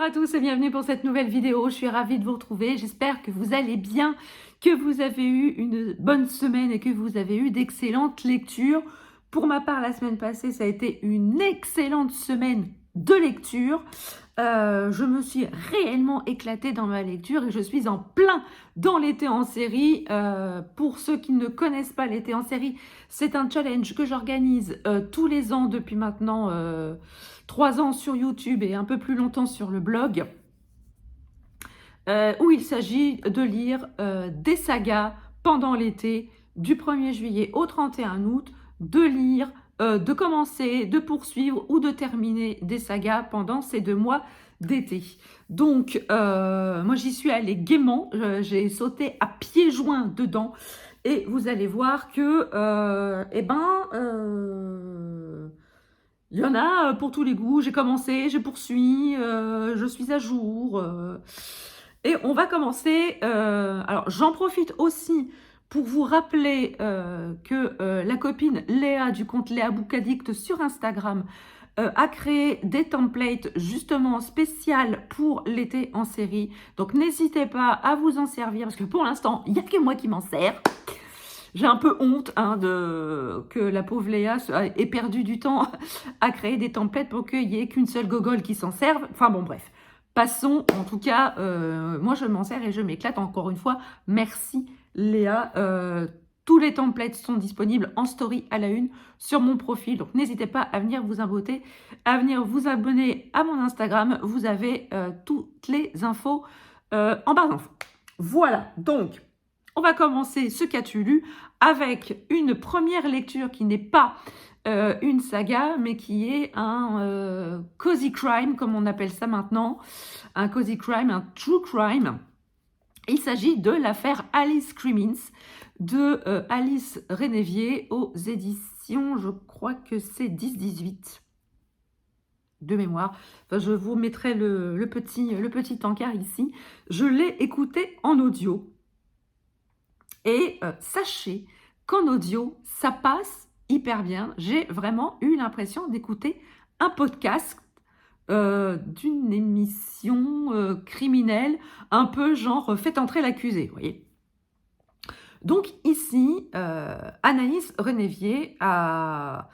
à tous et bienvenue pour cette nouvelle vidéo. Je suis ravie de vous retrouver. J'espère que vous allez bien, que vous avez eu une bonne semaine et que vous avez eu d'excellentes lectures. Pour ma part, la semaine passée, ça a été une excellente semaine de lecture. Je me suis réellement éclatée dans ma lecture et je suis en plein dans l'été en série. Pour ceux qui ne connaissent pas l'été en série, c'est un challenge que j'organise tous les ans depuis maintenant 3 ans sur YouTube et un peu plus longtemps sur le blog, où il s'agit de lire des sagas pendant l'été, du 1er juillet au 31 août, de lire, de commencer, de poursuivre ou de terminer des sagas pendant ces 2 mois d'été. Donc, moi j'y suis allée gaiement, j'ai sauté à pieds joints dedans et vous allez voir que, il y en a pour tous les goûts. J'ai commencé, je poursuis, je suis à jour. Et on va commencer. Alors, j'en profite aussi pour vous rappeler que la copine Léa du compte Léa Book Addict sur Instagram a créé des templates justement spéciales pour l'été en série. Donc, n'hésitez pas à vous en servir parce que pour l'instant, il n'y a que moi qui m'en sers. J'ai un peu honte que la pauvre Léa ait perdu du temps à créer des templates pour qu'il n'y ait qu'une seule gogole qui s'en serve. Enfin bon, bref. Passons. En tout cas, moi, je m'en sers et je m'éclate. Encore une fois, merci Léa. Tous les templates sont disponibles en story à la une sur mon profil. Donc, n'hésitez pas à venir vous abonner, à mon Instagram. Vous avez toutes les infos en barre d'infos. Voilà. Donc, on va commencer ce qu'as-tu lu avec une première lecture qui n'est pas une saga, mais qui est un cozy crime, comme on appelle ça maintenant. Un cozy crime, un true crime. Il s'agit de l'affaire Alice Crimmins de Alice Renévier aux éditions, je crois que c'est 10-18 de mémoire. Enfin, je vous mettrai le petit encart ici. Je l'ai écouté en audio. Et sachez qu'en audio, ça passe hyper bien. J'ai vraiment eu l'impression d'écouter un podcast d'une émission criminelle, un peu genre faites entrer l'accusé, vous voyez. Donc ici, Anaïs Renévier a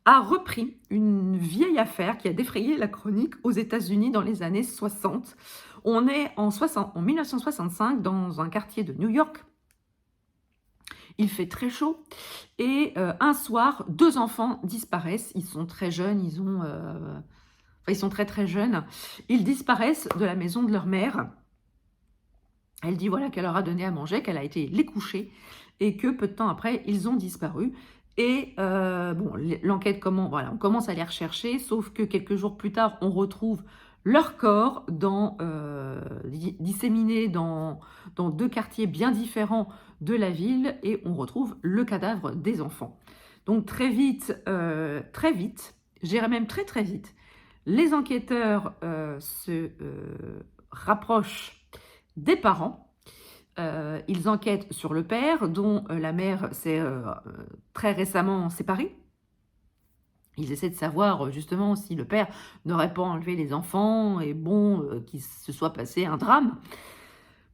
repris une vieille affaire qui a défrayé la chronique aux États-Unis dans les années 60. On est en 1965 dans un quartier de New York. Il fait très chaud et un soir, 2 enfants disparaissent. Ils sont très jeunes, ils sont très très jeunes. Ils disparaissent de la maison de leur mère. Elle dit voilà qu'elle leur a donné à manger, qu'elle a été les coucher et que peu de temps après, ils ont disparu. Et bon, l'enquête, on commence à les rechercher, sauf que quelques jours plus tard, on retrouve leur corps disséminés dans 2 quartiers bien différents de la ville et on retrouve le cadavre des enfants. Donc très vite, je dirais même très très vite, les enquêteurs se rapprochent des parents. Ils enquêtent sur le père, dont la mère s'est très récemment séparée. Ils essaient de savoir justement si le père n'aurait pas enlevé les enfants et bon, qu'il se soit passé un drame.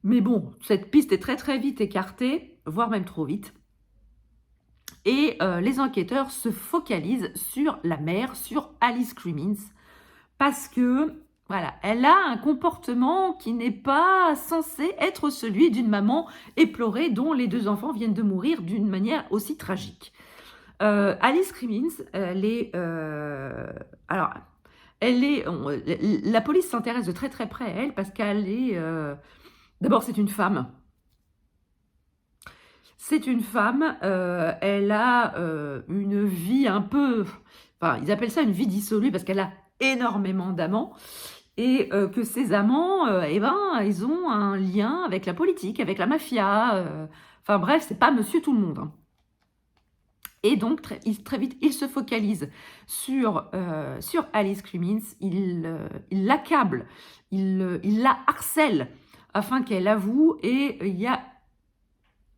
Mais bon, cette piste est très très vite écartée, voire même trop vite. Et les enquêteurs se focalisent sur la mère, sur Alice Crimmins, parce que voilà, elle a un comportement qui n'est pas censé être celui d'une maman éplorée dont les 2 enfants viennent de mourir d'une manière aussi tragique. Alice Crimmins, la police s'intéresse de très très près à elle parce qu'elle est, d'abord c'est une femme. C'est une femme, elle a une vie un peu, enfin ils appellent ça une vie dissolue parce qu'elle a énormément d'amants et que ces amants, ils ont un lien avec la politique, avec la mafia, enfin bref, c'est pas monsieur tout le monde, hein. Et donc, très vite, il se focalise sur Alice Crimmins, il l'accable, il la harcèle afin qu'elle avoue, et il y a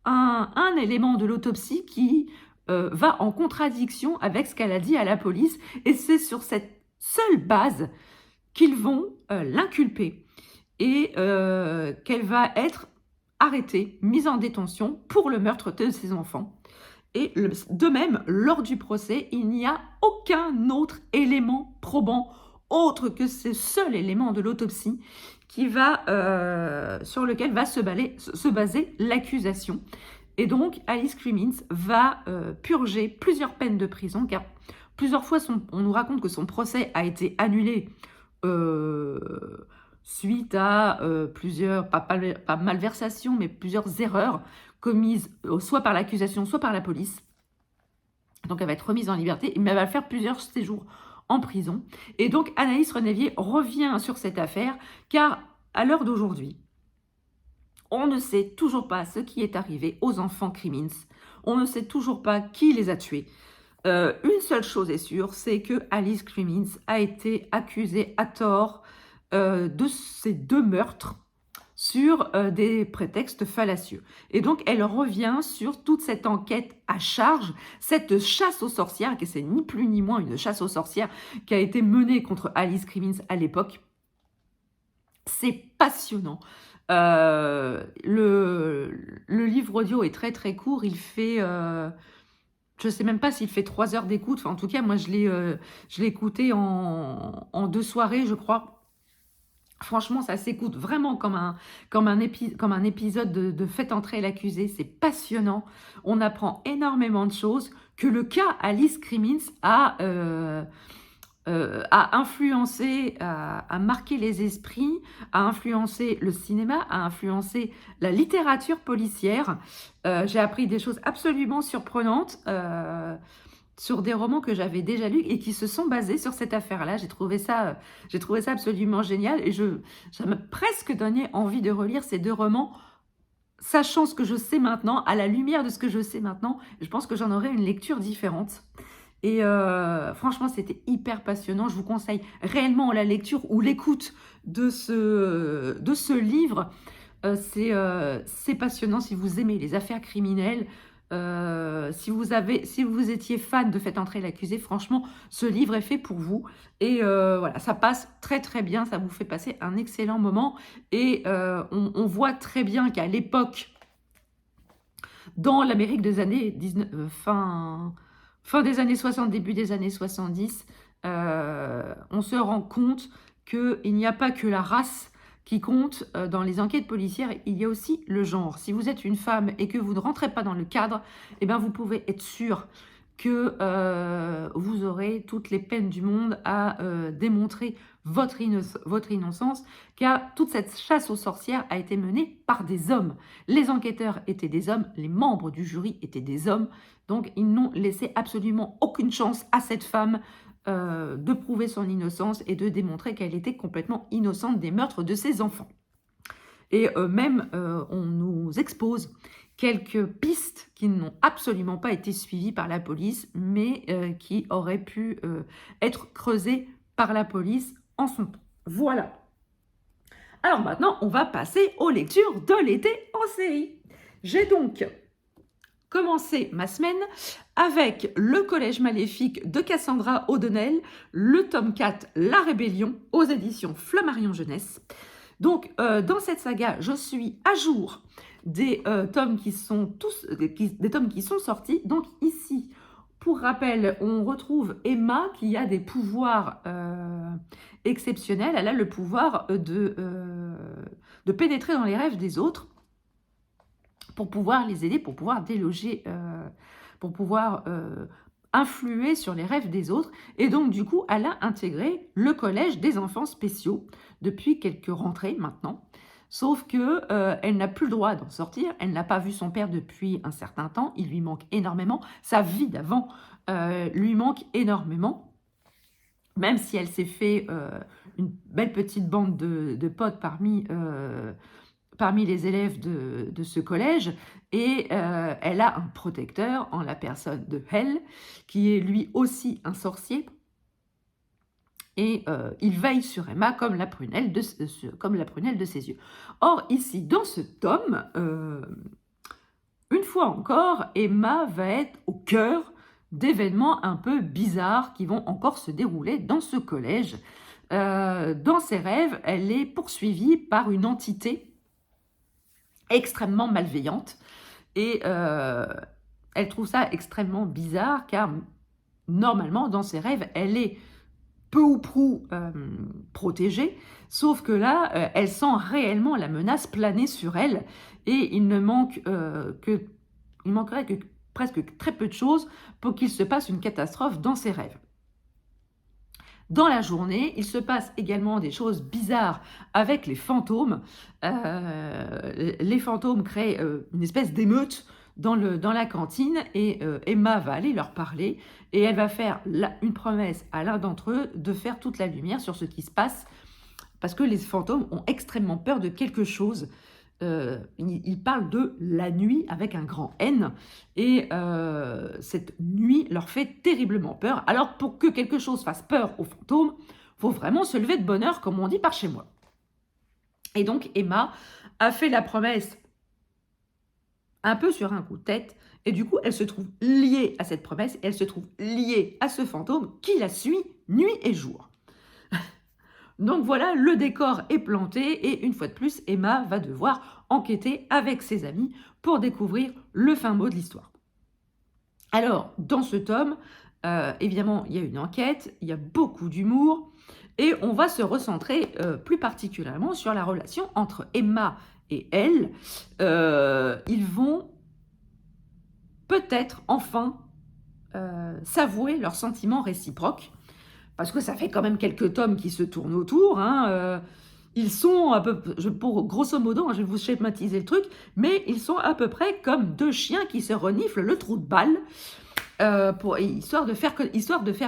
un élément de l'autopsie qui va en contradiction avec ce qu'elle a dit à la police, et c'est sur cette seule base qu'ils vont l'inculper et qu'elle va être arrêtée, mise en détention pour le meurtre de ses enfants. Et de même, lors du procès, il n'y a aucun autre élément probant autre que ce seul élément de l'autopsie sur lequel va se baser l'accusation. Et donc, Alice Crimmins va purger plusieurs peines de prison, car plusieurs fois, on nous raconte que son procès a été annulé suite à plusieurs, pas malversations, mais plusieurs erreurs commises soit par l'accusation, soit par la police. Donc, elle va être remise en liberté, mais elle va faire plusieurs séjours en prison. Et donc, Anaïs Renévier revient sur cette affaire, car à l'heure d'aujourd'hui, on ne sait toujours pas ce qui est arrivé aux enfants Crimmins. On ne sait toujours pas qui les a tués. Une seule chose est sûre, c'est que Alice Crimmins a été accusée à tort de ces 2 meurtres sur des prétextes fallacieux. Et donc, elle revient sur toute cette enquête à charge, cette chasse aux sorcières, que c'est ni plus ni moins une chasse aux sorcières qui a été menée contre Alice Crimmins à l'époque. C'est passionnant. Le livre audio est très très court, il fait... je ne sais même pas s'il fait 3 heures d'écoute. Enfin, en tout cas, moi, je l'ai écouté en 2 soirées, je crois. Franchement, ça s'écoute vraiment comme un épisode de Faites entrer l'accusé. C'est passionnant. On apprend énormément de choses. Que le cas Alice Crimmins a influencé, a marqué les esprits, a influencé le cinéma, a influencé la littérature policière. J'ai appris des choses absolument surprenantes sur des romans que j'avais déjà lus et qui se sont basés sur cette affaire-là. J'ai trouvé ça absolument génial et ça m'a presque donné envie de relire ces 2 romans, sachant ce que je sais maintenant, à la lumière de ce que je sais maintenant. Je pense que j'en aurai une lecture différente. Et franchement, c'était hyper passionnant. Je vous conseille réellement la lecture ou l'écoute de ce livre. C'est passionnant si vous aimez les affaires criminelles. Si vous étiez fan de Faites entrer l'accusé, franchement, ce livre est fait pour vous. Et voilà, ça passe très très bien, ça vous fait passer un excellent moment. Et on voit très bien qu'à l'époque, dans l'Amérique des années fin des années 60, début des années 70, on se rend compte qu'il n'y a pas que la race qui compte dans les enquêtes policières, il y a aussi le genre. Si vous êtes une femme et que vous ne rentrez pas dans le cadre, eh bien vous pouvez être sûr que vous aurez toutes les peines du monde à démontrer votre innocence, car toute cette chasse aux sorcières a été menée par des hommes. Les enquêteurs étaient des hommes, les membres du jury étaient des hommes, donc ils n'ont laissé absolument aucune chance à cette femme de prouver son innocence et de démontrer qu'elle était complètement innocente des meurtres de ses enfants. Et même, on nous expose quelques pistes qui n'ont absolument pas été suivies par la police, mais qui auraient pu être creusées par la police en son temps. Voilà. Alors maintenant, on va passer aux lectures de l'été en série. J'ai donc commencé ma semaine avec Le Collège maléfique de Cassandra O'Donnell, le tome 4, La Rébellion, aux éditions Flammarion Jeunesse. Donc, dans cette saga, je suis à jour des tomes qui sont sortis. Donc ici, pour rappel, on retrouve Emma qui a des pouvoirs exceptionnels. Elle a le pouvoir de pénétrer dans les rêves des autres pour pouvoir les aider, pour pouvoir déloger, pour pouvoir influer sur les rêves des autres. Et donc, du coup, elle a intégré le collège des enfants spéciaux depuis quelques rentrées maintenant. Sauf que elle n'a plus le droit d'en sortir. Elle n'a pas vu son père depuis un certain temps. Il lui manque énormément. Sa vie d'avant lui manque énormément. Même si elle s'est fait une belle petite bande de potes parmi les élèves de ce collège, et elle a un protecteur en la personne de Hell, qui est lui aussi un sorcier, et il veille sur Emma comme la prunelle de ses yeux. Or, ici, dans ce tome, une fois encore, Emma va être au cœur d'événements un peu bizarres qui vont encore se dérouler dans ce collège. dans ses rêves, elle est poursuivie par une entité extrêmement malveillante et elle trouve ça extrêmement bizarre car normalement, dans ses rêves, elle est peu ou prou protégée, sauf que là, elle sent réellement la menace planer sur elle et il manquerait que presque très peu de choses pour qu'il se passe une catastrophe dans ses rêves. Dans la journée, il se passe également des choses bizarres avec les fantômes. Les fantômes créent une espèce d'émeute dans la cantine et Emma va aller leur parler et elle va faire une promesse à l'un d'entre eux de faire toute la lumière sur ce qui se passe parce que les fantômes ont extrêmement peur de quelque chose. Ils parlent de la nuit avec un grand N et cette nuit leur fait terriblement peur. Alors pour que quelque chose fasse peur aux fantômes, faut vraiment se lever de bonne heure comme on dit par chez moi. Et donc Emma a fait la promesse un peu sur un coup de tête et du coup elle se trouve liée à cette promesse, elle se trouve liée à ce fantôme qui la suit nuit et jour. Donc voilà, le décor est planté et une fois de plus, Emma va devoir enquêter avec ses amis pour découvrir le fin mot de l'histoire. Alors, dans ce tome, évidemment, il y a une enquête, il y a beaucoup d'humour et on va se recentrer plus particulièrement sur la relation entre Emma et elle. Ils vont peut-être enfin s'avouer leurs sentiments réciproques. Parce que ça fait quand même quelques tomes qui se tournent autour. Ils sont à peu, pour grosso modo, je vais vous schématiser le truc, mais ils sont à peu près comme deux chiens qui se reniflent le trou de balle, histoire de faire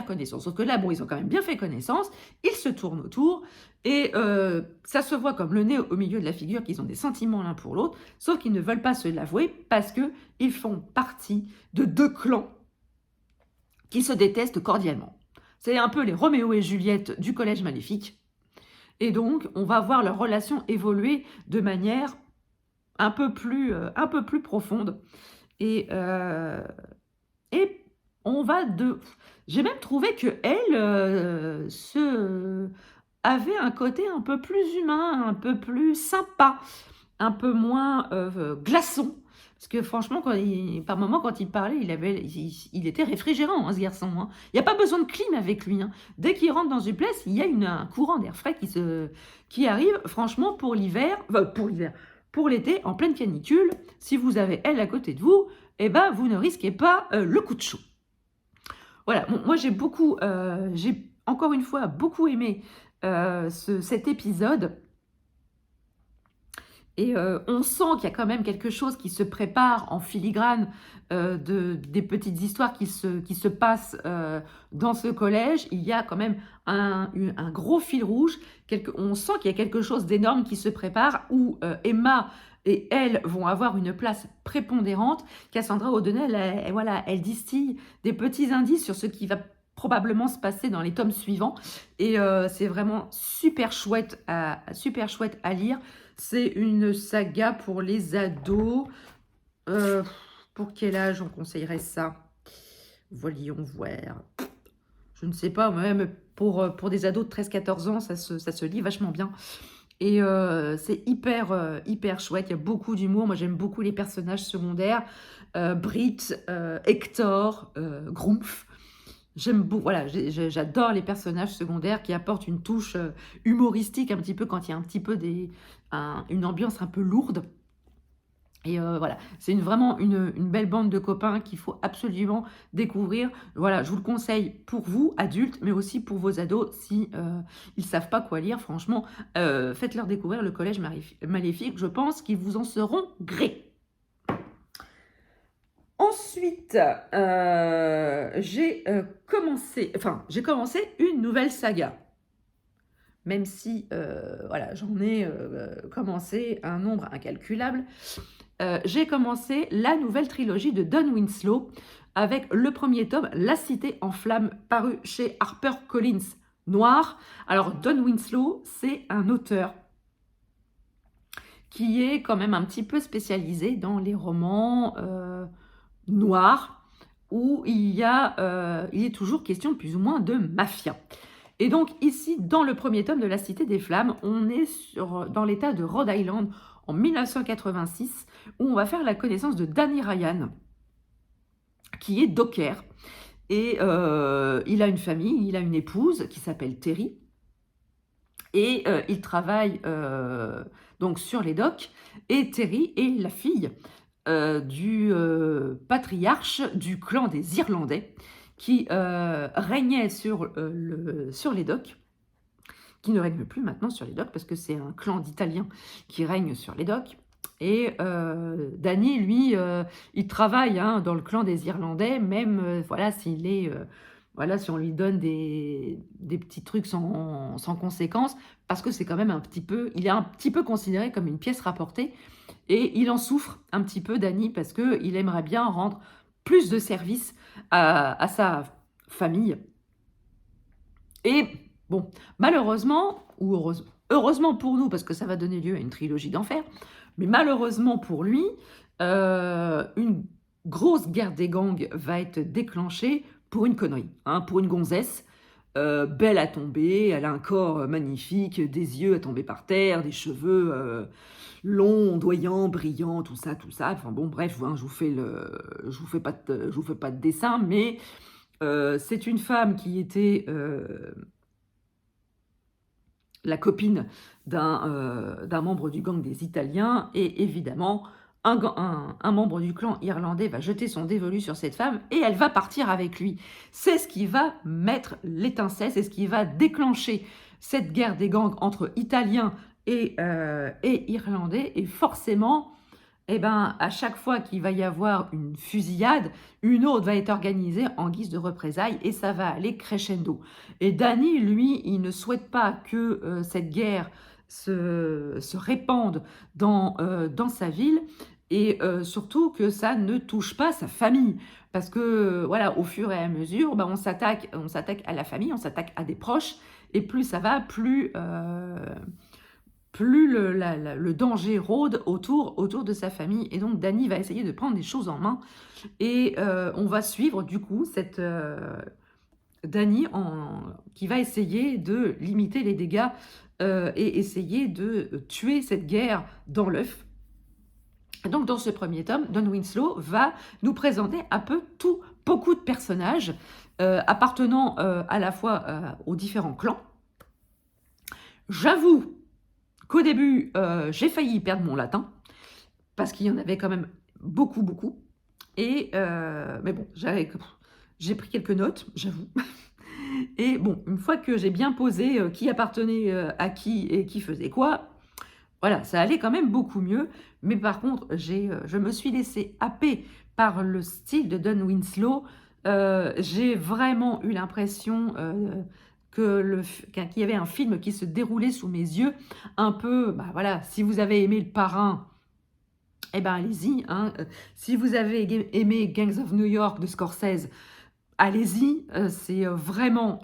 connaissance. Sauf que là, bon, ils ont quand même bien fait connaissance, ils se tournent autour, et ça se voit comme le nez au milieu de la figure qu'ils ont des sentiments l'un pour l'autre, sauf qu'ils ne veulent pas se l'avouer parce qu'ils font partie de deux clans qui se détestent cordialement. C'est un peu les Roméo et Juliette du Collège Maléfique. Et donc, on va voir leur relation évoluer de manière un peu plus profonde. Et on va de... J'ai même trouvé qu'elle avait un côté un peu plus humain, un peu plus sympa, un peu moins glaçon. Parce que franchement, par moments, quand il parlait, il était réfrigérant, hein, ce garçon. Hein. Il n'y a pas besoin de clim avec lui. Hein. Dès qu'il rentre dans une place, il y a un courant d'air frais qui arrive. Franchement, pour l'été, en pleine canicule, si vous avez elle à côté de vous, eh ben, vous ne risquez pas le coup de chaud. Voilà, bon, moi j'ai encore une fois beaucoup aimé cet épisode. Et on sent qu'il y a quand même quelque chose qui se prépare en filigrane des petites histoires qui se passent dans ce collège. Il y a quand même un gros fil rouge. On sent qu'il y a quelque chose d'énorme qui se prépare où Emma et elle vont avoir une place prépondérante. Cassandra O'Donnell, elle distille des petits indices sur ce qui va probablement se passer dans les tomes suivants. Et c'est vraiment super chouette à lire. C'est une saga pour les ados. Pour quel âge on conseillerait ça? Voyons voir. Je ne sais pas, même pour des ados de 13-14 ans, ça se lit vachement bien. Et c'est hyper chouette, il y a beaucoup d'humour. Moi, j'aime beaucoup les personnages secondaires. Brit, Hector, Grumpf. Voilà, j'adore les personnages secondaires qui apportent une touche humoristique un petit peu quand il y a un petit peu une ambiance un peu lourde. Et voilà, c'est vraiment une belle bande de copains qu'il faut absolument découvrir. Voilà, je vous le conseille pour vous, adultes, mais aussi pour vos ados, si ils savent pas quoi lire. Franchement, faites-leur découvrir le Collège Maléfique. Je pense qu'ils vous en seront gré. Ensuite, j'ai commencé une nouvelle saga. Même si, voilà, j'en ai commencé un nombre incalculable. J'ai commencé la nouvelle trilogie de Don Winslow avec le premier tome, La Cité en flammes, paru chez HarperCollins Noir. Alors, Don Winslow, c'est un auteur qui est quand même un petit peu spécialisé dans les romans noirs, où il est toujours question plus ou moins de mafia. Et donc ici, dans le premier tome de La Cité des Flammes, on est dans l'état de Rhode Island en 1986, où on va faire la connaissance de Danny Ryan, qui est docker. Et il a une famille, il a une épouse qui s'appelle Terry. Et il travaille donc sur les docks. Et Terry est la fille du patriarche du clan des Irlandais qui régnait sur les docks, qui ne règne plus maintenant sur les docks parce que c'est un clan d'Italiens qui règne sur les docks. Et Danny, lui, il travaille dans le clan des Irlandais, même voilà, s'il est, voilà, si on lui donne des petits trucs sans conséquence, parce que c'est quand même un petit peu, il est un petit peu considéré comme une pièce rapportée, et il en souffre un petit peu, Danny, parce qu'il aimerait bien rendre plus de service à sa famille. Et bon, malheureusement, ou heureusement pour nous, parce que ça va donner lieu à une trilogie d'enfer, mais malheureusement pour lui, une grosse guerre des gangs va être déclenchée pour une connerie, pour une gonzesse, belle à tomber, elle a un corps magnifique, des yeux à tomber par terre, des cheveux longs, ondoyants, brillants, tout ça, enfin bon, bref, je vous fais pas de dessin, mais c'est une femme qui était la copine d'un membre du gang des Italiens, et évidemment, un membre du clan irlandais va jeter son dévolu sur cette femme, et elle va partir avec lui. C'est ce qui va mettre l'étincelle, c'est ce qui va déclencher cette guerre des gangs entre Italiens et Irlandais, et forcément, eh ben, à chaque fois qu'il va y avoir une fusillade, une autre va être organisée en guise de représailles, et ça va aller crescendo. Et Danny, lui, il ne souhaite pas que cette guerre se répande dans sa ville, et surtout que ça ne touche pas sa famille. Parce que, voilà, au fur et à mesure, on s'attaque à la famille, on s'attaque à des proches, et plus ça va, plus le danger rôde autour de sa famille. Et donc Danny va essayer de prendre des choses en main, et on va suivre du coup cette Danny qui va essayer de limiter les dégâts et essayer de tuer cette guerre dans l'œuf. Donc dans ce premier tome, Don Winslow va nous présenter un peu beaucoup de personnages appartenant à la fois aux différents clans. J'avoue qu'au début, j'ai failli perdre mon latin, parce qu'il y en avait quand même beaucoup. Et, mais bon, j'ai pris quelques notes, j'avoue. Et bon, une fois que j'ai bien posé qui appartenait à qui et qui faisait quoi, voilà, ça allait quand même beaucoup mieux. Mais par contre, je me suis laissée happer par le style de Don Winslow. J'ai vraiment eu l'impression qu'il y avait un film qui se déroulait sous mes yeux. Un peu, voilà, si vous avez aimé Le Parrain, eh ben allez-y. Si vous avez aimé Gangs of New York de Scorsese, allez-y. C'est vraiment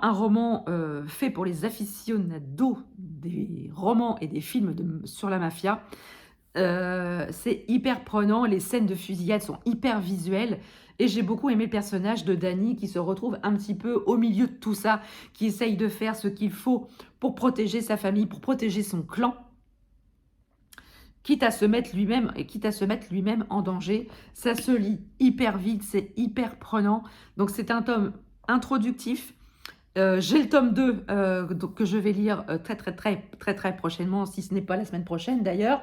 un roman fait pour les aficionados des romans et des films sur la mafia. C'est hyper prenant, les scènes de fusillade sont hyper visuelles, et j'ai beaucoup aimé le personnage de Danny qui se retrouve un petit peu au milieu de tout ça, qui essaye de faire ce qu'il faut pour protéger sa famille, pour protéger son clan, quitte à se mettre lui-même en danger. Ça se lit hyper vite, c'est hyper prenant. Donc c'est un tome introductif. J'ai le tome 2 donc, que je vais lire très prochainement, si ce n'est pas la semaine prochaine d'ailleurs,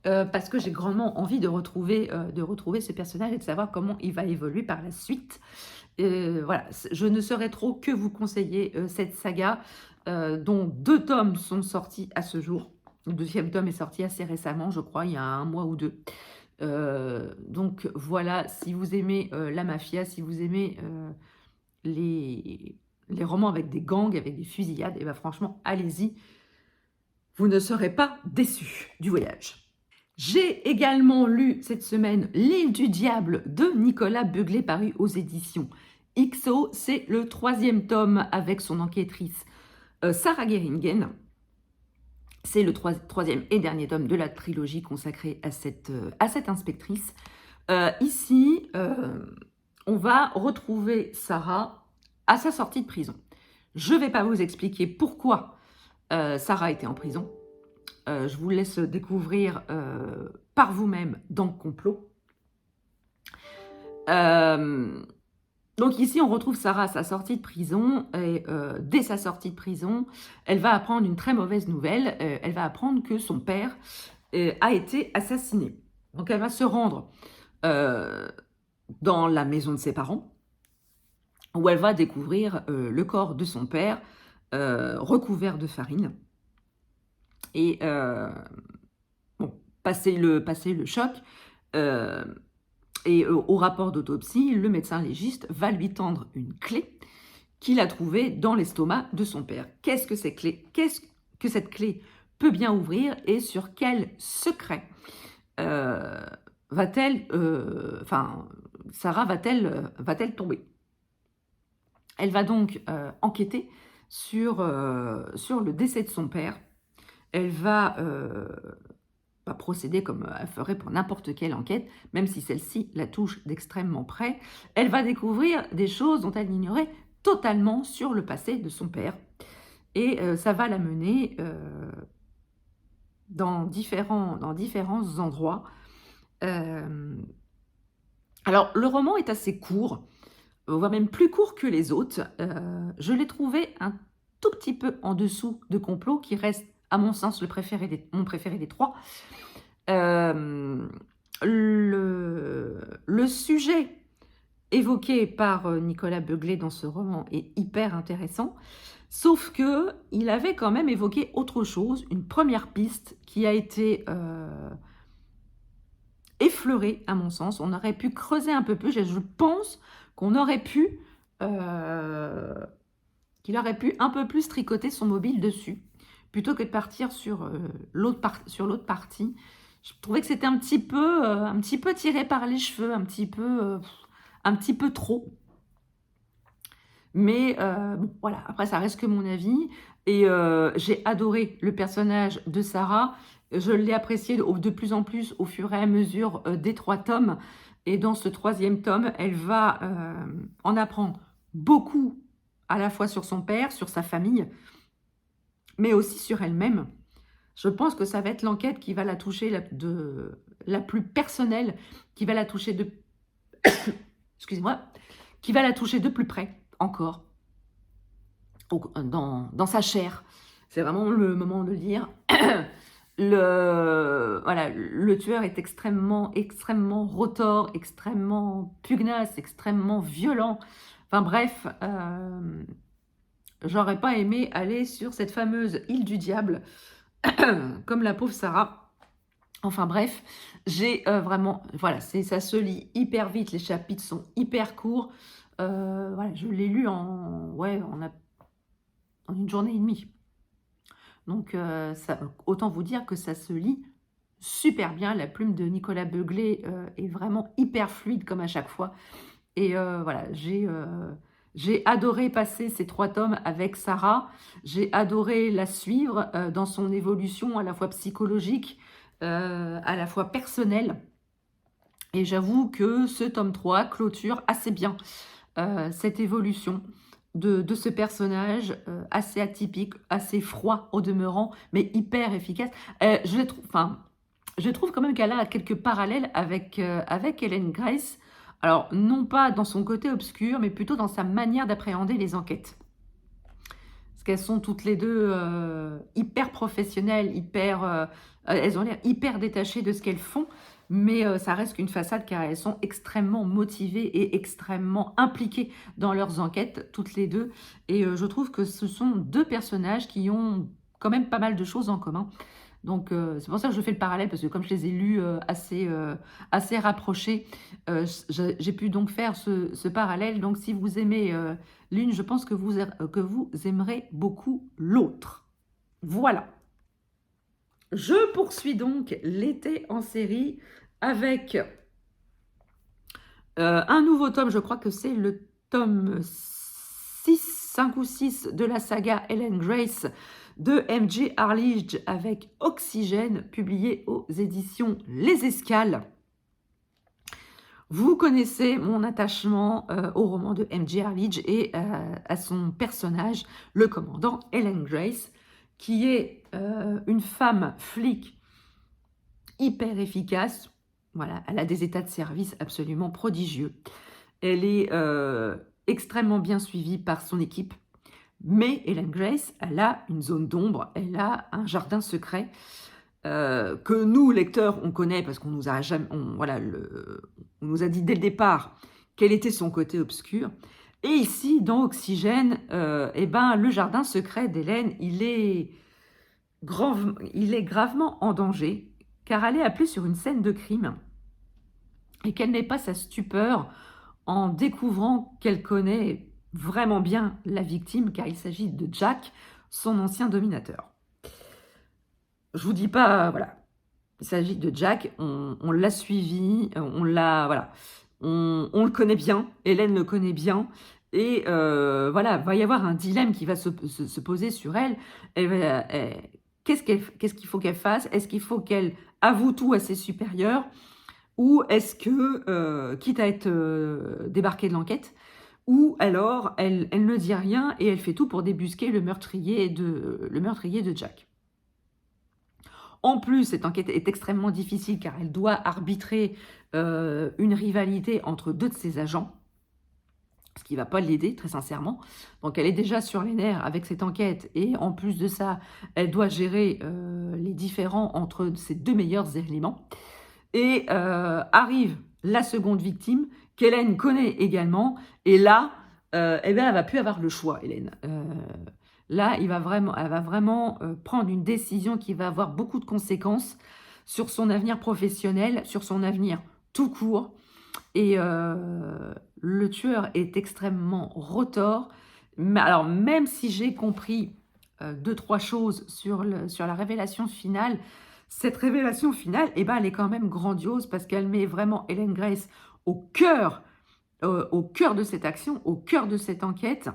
parce que j'ai grandement envie de retrouver ce personnage et de savoir comment il va évoluer par la suite. Voilà, je ne saurais trop que vous conseiller cette saga, dont 2 tomes sont sortis à ce jour. Le 2e tome est sorti assez récemment, je crois, il y a 1 mois ou 2. Donc voilà, si vous aimez la mafia, si vous aimez les romans avec des gangs, avec des fusillades, et franchement, allez-y, vous ne serez pas déçus du voyage. J'ai également lu cette semaine L'île du diable de Nicolas Beuglet, paru aux éditions XO. C'est le 3e tome avec son enquêtrice Sarah Geringen. C'est le 3e et dernier tome de la trilogie consacrée à cette inspectrice. Ici, on va retrouver Sarah à sa sortie de prison. Je ne vais pas vous expliquer pourquoi Sarah était en prison. Je vous laisse découvrir par vous-même dans le complot. Donc ici, on retrouve Sarah à sa sortie de prison, et dès sa sortie de prison, elle va apprendre une très mauvaise nouvelle. Elle va apprendre que son père a été assassiné. Donc elle va se rendre dans la maison de ses parents, où elle va découvrir le corps de son père recouvert de farine. Et bon, passé le choc, et au rapport d'autopsie, le médecin légiste va lui tendre une clé qu'il a trouvée dans l'estomac de son père. Qu'est-ce que cette clé peut bien ouvrir, et sur quel secret Sarah va-t-elle tomber? Elle va donc enquêter sur le décès de son père. Elle va procéder comme elle ferait pour n'importe quelle enquête, même si celle-ci la touche d'extrêmement près. Elle va découvrir des choses dont elle ignorait totalement sur le passé de son père. Et ça va la mener dans différents endroits. Alors, le roman est assez court, voire même plus court que les autres. Je l'ai trouvé un tout petit peu en dessous de Complot, qui reste, à mon sens, mon préféré des trois. Le sujet évoqué par Nicolas Beuglet dans ce roman est hyper intéressant, sauf que il avait quand même évoqué autre chose, une première piste qui a été effleurée, à mon sens. On aurait pu creuser un peu plus. Je pense qu'on aurait pu qu'il aurait pu un peu plus tricoter son mobile dessus, plutôt que de partir sur l'autre partie. Je trouvais que c'était un petit peu tiré par les cheveux, un petit peu trop. Mais bon, voilà, après ça reste que mon avis. Et j'ai adoré le personnage de Sarah. Je l'ai apprécié de plus en plus au fur et à mesure des 3 tomes. Et dans ce 3e tome, elle va en apprendre beaucoup, à la fois sur son père, sur sa famille, mais aussi sur elle-même. Je pense que ça va être l'enquête qui va la toucher la plus personnelle, qui va la toucher de... Excusez-moi, qui va la toucher de plus près, encore, dans sa chair. C'est vraiment le moment de le dire. Le tueur est extrêmement retors, extrêmement pugnace, extrêmement violent. Enfin bref, j'aurais pas aimé aller sur cette fameuse île du diable, comme la pauvre Sarah. Enfin bref, j'ai vraiment... Voilà, ça se lit hyper vite, les chapitres sont hyper courts. Voilà, je l'ai lu en une journée et demie. Donc, autant vous dire que ça se lit super bien. La plume de Nicolas Beuglet est vraiment hyper fluide, comme à chaque fois. Et voilà, j'ai adoré passer ces 3 tomes avec Sarah. J'ai adoré la suivre dans son évolution à la fois psychologique, à la fois personnelle. Et j'avoue que ce tome 3 clôture assez bien cette évolution de ce personnage assez atypique, assez froid au demeurant, mais hyper efficace. Je trouve quand même qu'elle a quelques parallèles avec Helen Grace. Alors, non pas dans son côté obscur, mais plutôt dans sa manière d'appréhender les enquêtes. Parce qu'elles sont toutes les deux hyper professionnelles, elles ont l'air hyper détachées de ce qu'elles font, mais ça reste qu'une façade, car elles sont extrêmement motivées et extrêmement impliquées dans leurs enquêtes, toutes les deux. Et je trouve que ce sont 2 personnages qui ont quand même pas mal de choses en commun. Donc, c'est pour ça que je fais le parallèle, parce que comme je les ai lus assez rapprochés, j'ai pu donc faire ce parallèle. Donc, si vous aimez l'une, je pense que vous aimerez beaucoup l'autre. Voilà. Je poursuis donc l'été en série avec un nouveau tome. Je crois que c'est le tome 5 ou 6 de la saga Helen Grace de M.J. Arledge, avec Oxygène, publié aux éditions Les Escales. Vous connaissez mon attachement au roman de M.J. Erlich et à son personnage, le commandant Ellen Grace, qui est une femme flic hyper efficace. Voilà, elle a des états de service absolument prodigieux. Elle est extrêmement bien suivie par son équipe. Mais Ellen Grace, elle a une zone d'ombre, elle a un jardin secret que nous, lecteurs, on connaît parce qu'on nous a jamais, on nous a dit dès le départ quel était son côté obscur. Et ici, dans Oxygène, eh ben, le jardin secret d'Hélène, il est gravement en danger, car elle est appelée sur une scène de crime, et qu'elle n'ait pas sa stupeur en découvrant qu'elle connaît vraiment bien la victime, car il s'agit de Jack, son ancien dominateur. Je vous dis pas, voilà, il s'agit de Jack, on l'a suivi, on l'a, voilà, on le connaît bien, Hélène le connaît bien, et voilà, va y avoir un dilemme qui va se poser sur elle. Qu'est-ce qu'il faut qu'elle fasse? Est-ce qu'il faut qu'elle avoue tout à ses supérieurs? Ou est-ce que, quitte à être débarquée de l'enquête, ou alors elle ne dit rien et elle fait tout pour débusquer le meurtrier de Jack. En plus, cette enquête est extrêmement difficile car elle doit arbitrer une rivalité entre deux de ses agents, ce qui ne va pas l'aider, très sincèrement. Donc elle est déjà sur les nerfs avec cette enquête et en plus de ça, elle doit gérer les différends entre ses deux meilleurs éléments. Et arrive la seconde victime, qu'Hélène connaît également. Et là, eh bien, elle va plus avoir le choix, Hélène. Là, elle va vraiment prendre une décision qui va avoir beaucoup de conséquences sur son avenir professionnel, sur son avenir tout court. Et le tueur est extrêmement retors. Mais alors, même si j'ai compris 2-3 choses sur la révélation finale, cette révélation finale, eh ben, elle est quand même grandiose parce qu'elle met vraiment Ellen Grace au cœur de cette action, au cœur de cette enquête.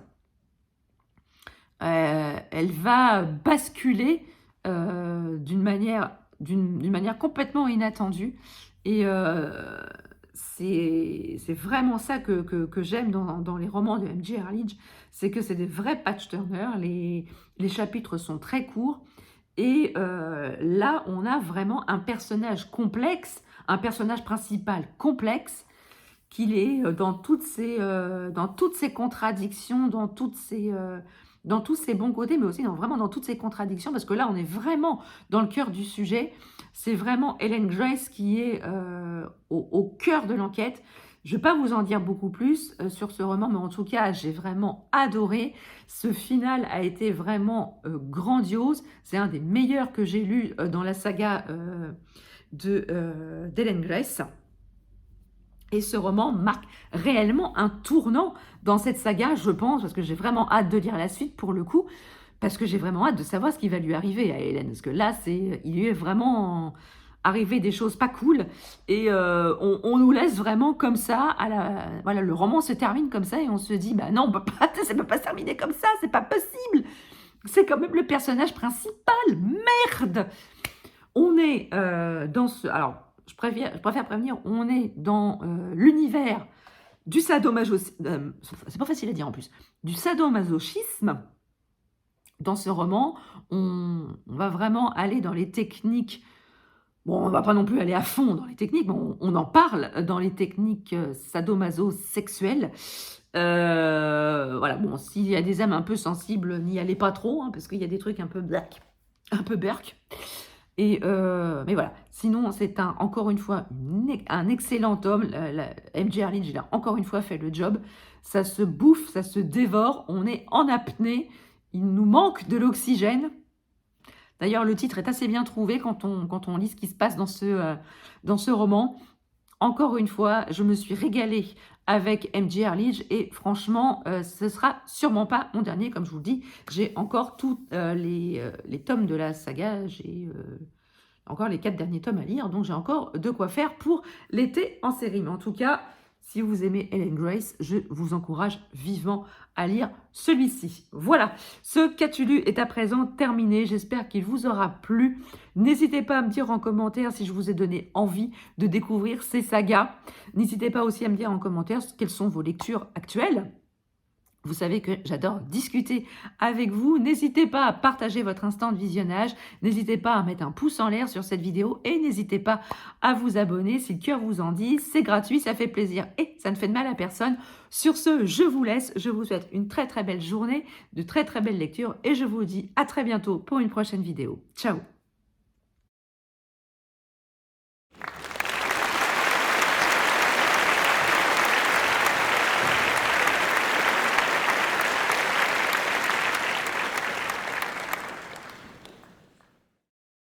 Elle va basculer d'une manière complètement inattendue. Et c'est vraiment ça que j'aime dans les romans de M.J. Erlich, c'est que c'est des vrais patch-turners. Les chapitres sont très courts. Et là, on a vraiment un personnage complexe, un personnage principal complexe, qu'il est dans toutes ses contradictions, dans tous ses bons côtés, mais aussi vraiment dans toutes ses contradictions, parce que là, on est vraiment dans le cœur du sujet. C'est vraiment Ellen Grace qui est au cœur de l'enquête. Je ne vais pas vous en dire beaucoup plus sur ce roman, mais en tout cas, j'ai vraiment adoré. Ce final a été vraiment grandiose. C'est un des meilleurs que j'ai lu dans la saga d'Ellen Grace. Et ce roman marque réellement un tournant dans cette saga, je pense, parce que j'ai vraiment hâte de lire la suite pour le coup, parce que j'ai vraiment hâte de savoir ce qui va lui arriver à Hélène. Parce que là, il lui est vraiment arrivé des choses pas cool, et on nous laisse vraiment comme ça, voilà, le roman se termine comme ça, et on se dit, bah non, ça peut pas se terminer comme ça, c'est pas possible, c'est quand même le personnage principal, merde. On est dans ce... Alors, je préfère prévenir, on est dans l'univers du sadomasochisme, c'est pas facile à dire en plus, du sadomasochisme. Dans ce roman, on va vraiment aller dans les techniques. Bon, on ne va pas non plus aller à fond dans les techniques, mais on en parle dans les techniques sadomaso-sexuelles. Voilà, bon, s'il y a des âmes un peu sensibles, n'y allez pas trop, hein, parce qu'il y a des trucs un peu black, un peu berk. Et mais voilà, sinon c'est encore une fois un excellent tome. M.J. Erlich, il a encore une fois fait le job. Ça se bouffe, ça se dévore, on est en apnée, il nous manque de l'oxygène. D'ailleurs, le titre est assez bien trouvé quand on lit ce qui se passe dans ce roman. Encore une fois, je me suis régalée avec M.J. Erlich et franchement, ce sera sûrement pas mon dernier, comme je vous le dis. J'ai encore tous les tomes de la saga, j'ai encore les 4 derniers tomes à lire, donc j'ai encore de quoi faire pour l'été en série. Mais en tout cas, Si vous aimez Ellen Grace, je vous encourage vivement à lire celui-ci. Voilà, ce Cthulhu est à présent terminé. J'espère qu'il vous aura plu. N'hésitez pas à me dire en commentaire si je vous ai donné envie de découvrir ces sagas. N'hésitez pas aussi à me dire en commentaire quelles sont vos lectures actuelles. Vous savez que j'adore discuter avec vous. N'hésitez pas à partager votre instant de visionnage. N'hésitez pas à mettre un pouce en l'air sur cette vidéo. Et n'hésitez pas à vous abonner si le cœur vous en dit. C'est gratuit, ça fait plaisir et ça ne fait de mal à personne. Sur ce, je vous laisse. Je vous souhaite une très très belle journée, de très très belles lectures. Et je vous dis à très bientôt pour une prochaine vidéo. Ciao!